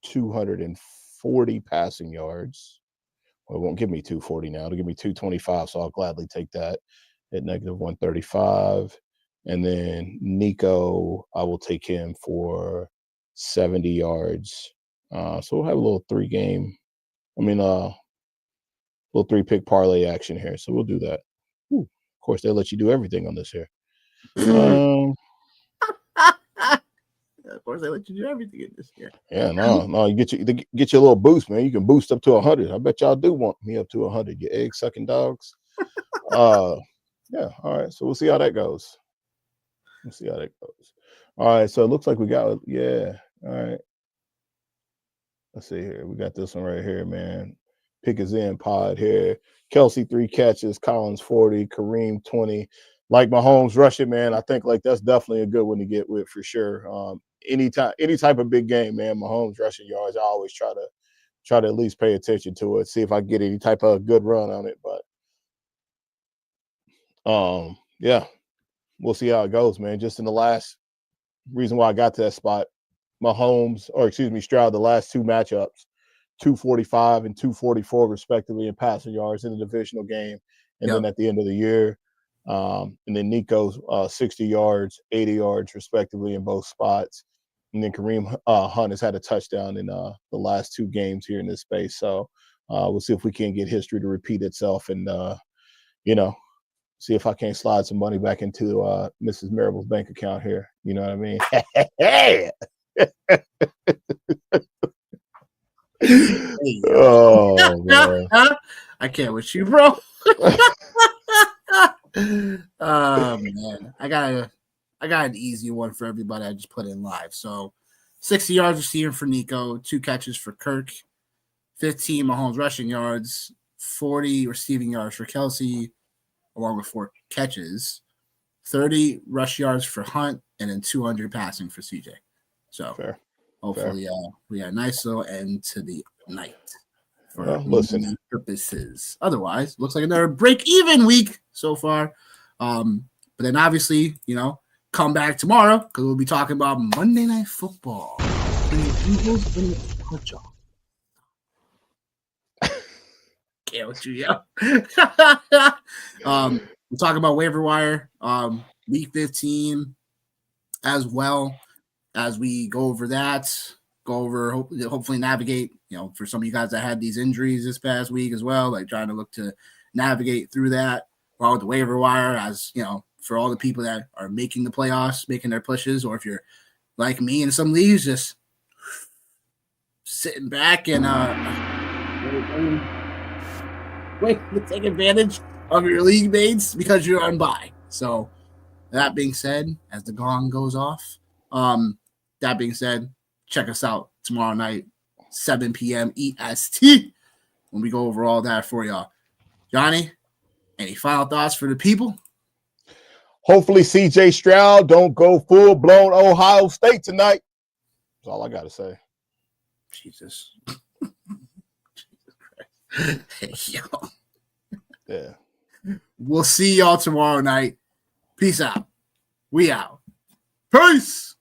240 240 passing yards. Well, it won't give me 240 now. It'll give me 225, so I'll gladly take that at negative 135. And then Nico, I will take him for 70 yards. So we'll have a little little 3-pick parlay action here. So we'll do that. Ooh, of course, they'll let you do everything on this here. Of course, they let you do everything in this year. Yeah, no, you get you a little boost, man. You can boost up to 100. I bet y'all do want me up to 100. You egg sucking dogs. Yeah. All right. So we'll see how that goes. All right. So it looks like we got All right. Let's see here. We got this one right here, man. Pick is in pod here. Kelsey 3 catches, Collins 40, Kareem 20. Like Mahomes rushing, man. I think like that's definitely a good one to get with for sure. Any type of big game, man. Mahomes rushing yards. I always try to at least pay attention to it, see if I get any type of good run on it. But yeah, we'll see how it goes, man. Just in the last reason why I got to that spot, Stroud, the last 2 matchups, 245 and 244 respectively in passing yards in the divisional game, and then at the end of the year. And then Nico's 60 yards, 80 yards respectively in both spots. And then Kareem Hunt has had a touchdown in the last 2 games here in this space. So we'll see if we can get history to repeat itself and, see if I can't slide some money back into Mrs. Maribel's bank account here. You know what I mean? Oh, man. I can't with you, bro. Oh man, I got an easy one for everybody. I just put in live. So 60 yards receiving for Nico, 2 catches for Kirk, 15 Mahomes rushing yards, 40 receiving yards for Kelsey, along with 4 catches, 30 rush yards for Hunt, and then 200 passing for CJ. So hopefully we got a nice little end to the night for listen purposes. Otherwise, looks like another break-even week so far. But then obviously, come back tomorrow because we'll be talking about Monday Night Football. Can't with you, yo. We'll talk about waiver wire, week 15, as well as we go over that. Hopefully navigate, for some of you guys that had these injuries this past week as well, like trying to look to navigate through that while with the waiver wire, as for all the people that are making the playoffs, making their pushes, or if you're like me in some leagues, just sitting back and wait to take advantage of your league mates because you're on bye. So that being said, as the gong goes off, check us out tomorrow night, 7 p.m. EST, when we go over all that for y'all. Johnny, any final thoughts for the people? Hopefully CJ Stroud don't go full-blown Ohio State tonight. That's all I got to say. Jesus. Jesus Christ. Yo. Yeah. We'll see y'all tomorrow night. Peace out. We out. Peace.